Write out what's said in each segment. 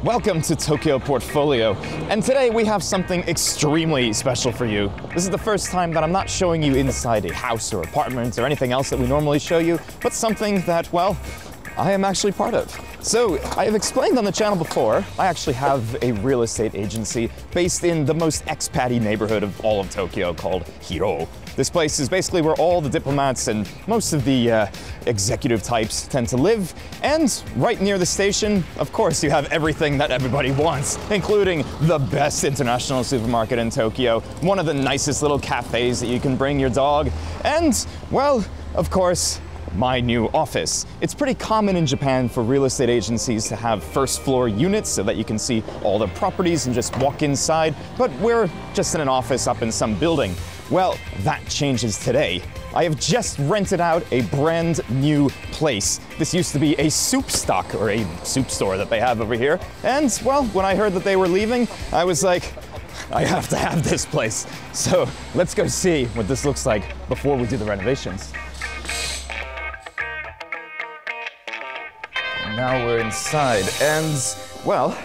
Welcome to Tokyo Portfolio, and today we have something extremely special for you. This is the first time that I'm not showing you inside a house or apartment or anything else that we normally show you, but something that, well, I am actually part of. So, I have explained on the channel before, I actually have a real estate agency based in the most expat-y neighborhood of all of Tokyo called Hiro. This place is basically where all the diplomats and most of the executive types tend to live. And right near the station, of course, you have everything that everybody wants, including the best international supermarket in Tokyo, one of the nicest little cafes that you can bring your dog, and, well, of course, my new office. It's pretty common in Japan for real estate agencies to have first floor units so that you can see all the properties and just walk inside, but we're just in an office up in some building. Well, that changes today. I have just rented out a brand new place. This used to be a soup stock or a soup store that they have over here. And, well, when I heard that they were leaving, I was like, I have to have this place. So let's go see what this looks like before we do the renovations. Now we're inside, and, well,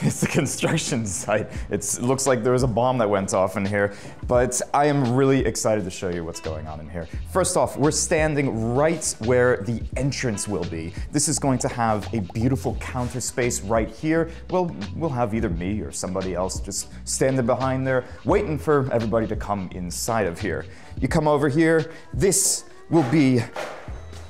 it's a construction site. It looks like there was a bomb that went off in here, but I am really excited to show you what's going on in here. First off, we're standing right where the entrance will be. This is going to have a beautiful counter space right here. We'll have either me or somebody else just standing behind there, waiting for everybody to come inside of here. You come over here, this will be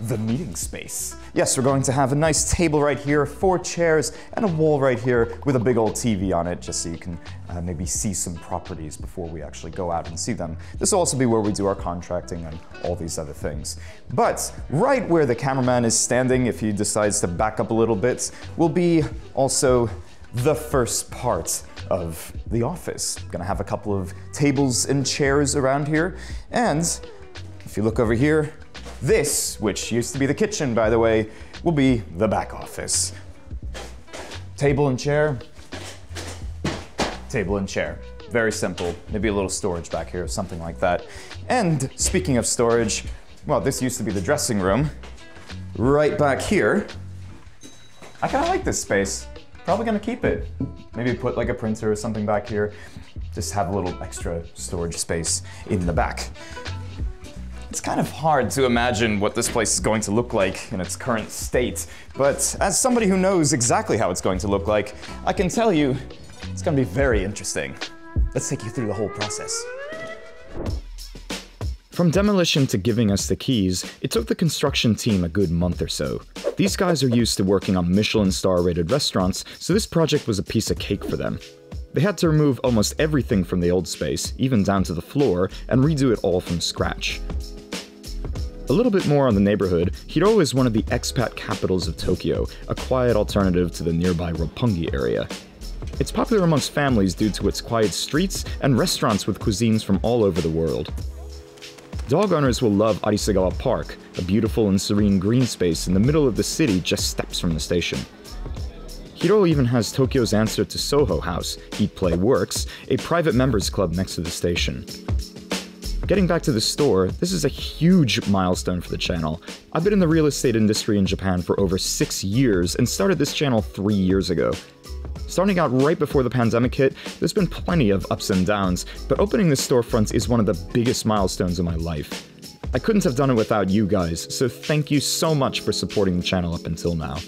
the meeting space. Yes, we're going to have a nice table right here, 4 chairs, and a wall right here with a big old TV on it, just so you can maybe see some properties before we actually go out and see them. This will also be where we do our contracting and all these other things. But right where the cameraman is standing, if he decides to back up a little bit, will be also the first part of the office. Gonna have a couple of tables and chairs around here, and if you look over here, this, which used to be the kitchen, by the way, will be the back office. Table and chair, table and chair. Very simple. Maybe a little storage back here, something like that. And speaking of storage, well, this used to be the dressing room. Right back here, I kind of like this space. Probably gonna keep it. Maybe put like a printer or something back here. Just have a little extra storage space in the back. It's kind of hard to imagine what this place is going to look like in its current state, but as somebody who knows exactly how it's going to look like, I can tell you it's going to be very interesting. Let's take you through the whole process. From demolition to giving us the keys, it took the construction team a good month or so. These guys are used to working on Michelin star-rated restaurants, so this project was a piece of cake for them. They had to remove almost everything from the old space, even down to the floor, and redo it all from scratch. A little bit more on the neighborhood, Hiro is one of the expat capitals of Tokyo, a quiet alternative to the nearby Roppongi area. It's popular amongst families due to its quiet streets and restaurants with cuisines from all over the world. Dog owners will love Arisagawa Park, a beautiful and serene green space in the middle of the city just steps from the station. Hiro even has Tokyo's answer to Soho House, Eat Play Works, a private members club next to the station. Getting back to the store, this is a huge milestone for the channel. I've been in the real estate industry in Japan for over 6 years and started this channel 3 years ago. Starting out right before the pandemic hit, there's been plenty of ups and downs, but opening this storefront is one of the biggest milestones in my life. I couldn't have done it without you guys, so thank you so much for supporting the channel up until now.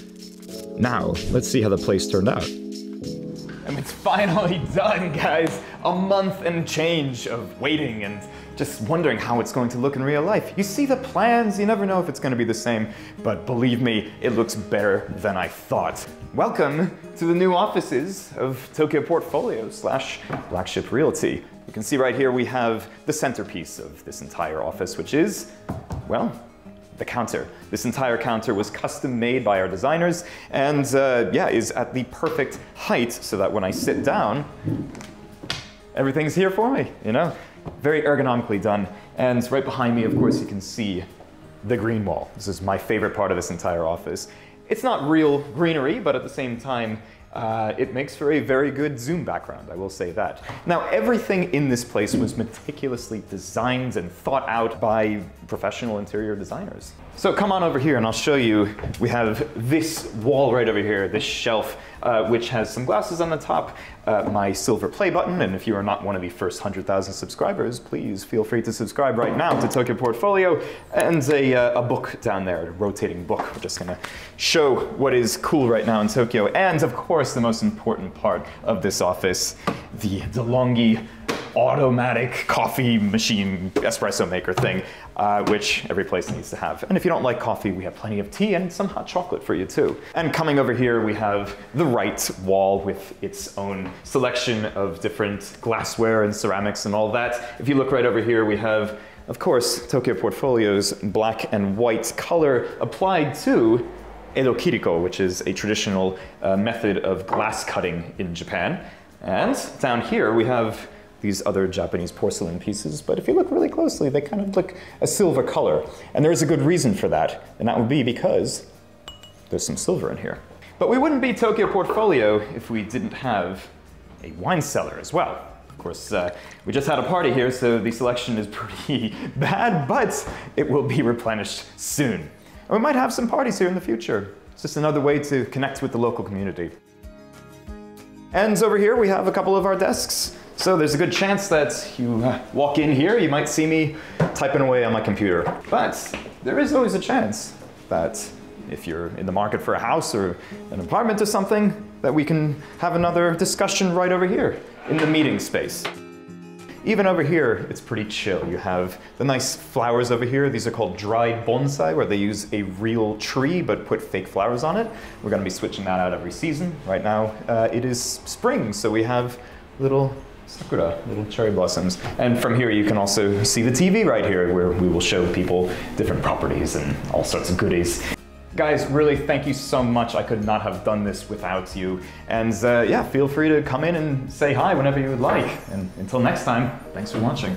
Now, let's see how the place turned out. And it's finally done, guys! A month and change of waiting and just wondering how it's going to look in real life. You see the plans, you never know if it's going to be the same, but believe me, it looks better than I thought. Welcome to the new offices of Tokyo Portfolio / Blackship Realty. You can see right here we have the centerpiece of this entire office, which is, well, the counter. This entire counter was custom made by our designers and yeah, is at the perfect height so that when I sit down, everything's here for me, you know? Very ergonomically done. And right behind me, of course, you can see the green wall. This is my favorite part of this entire office. It's not real greenery, but at the same time, it makes for a very good zoom background, I will say that. Now, everything in this place was meticulously designed and thought out by professional interior designers. So come on over here and I'll show you. We have this wall right over here, this shelf. which has some glasses on the top, my silver play button, and if you are not one of the first 100,000 subscribers, please feel free to subscribe right now to Tokyo Portfolio, and a book down there, a rotating book. We're just gonna show what is cool right now in Tokyo, and of course the most important part of this office, the DeLonghi automatic coffee machine espresso maker thing, which every place needs to have. And if you don't like coffee, we have plenty of tea and some hot chocolate for you too. And coming over here, we have the right wall with its own selection of different glassware and ceramics and all that. If you look right over here, we have, of course, Tokyo Portfolio's black and white color applied to Edo Kiriko, which is a traditional method of glass cutting in Japan. And down here, we have these other Japanese porcelain pieces, but if you look really closely, they kind of look a silver color. And there is a good reason for that, and that would be because there's some silver in here. But we wouldn't be Tokyo Portfolio if we didn't have a wine cellar as well. Of course, we just had a party here, so the selection is pretty bad, but it will be replenished soon. And we might have some parties here in the future. It's just another way to connect with the local community. And over here, we have a couple of our desks. So there's a good chance that you walk in here, you might see me typing away on my computer. But there is always a chance that if you're in the market for a house or an apartment or something, that we can have another discussion right over here in the meeting space. Even over here, it's pretty chill. You have the nice flowers over here. These are called dried bonsai, where they use a real tree but put fake flowers on it. We're gonna be switching that out every season. Right now, it is spring, so we have little sakura, little cherry blossoms. And from here you can also see the TV right here, where we will show people different properties and all sorts of goodies. Guys, really thank you so much. I could not have done this without you. And yeah, feel free to come in and say hi whenever you would like. And until next time, thanks for watching.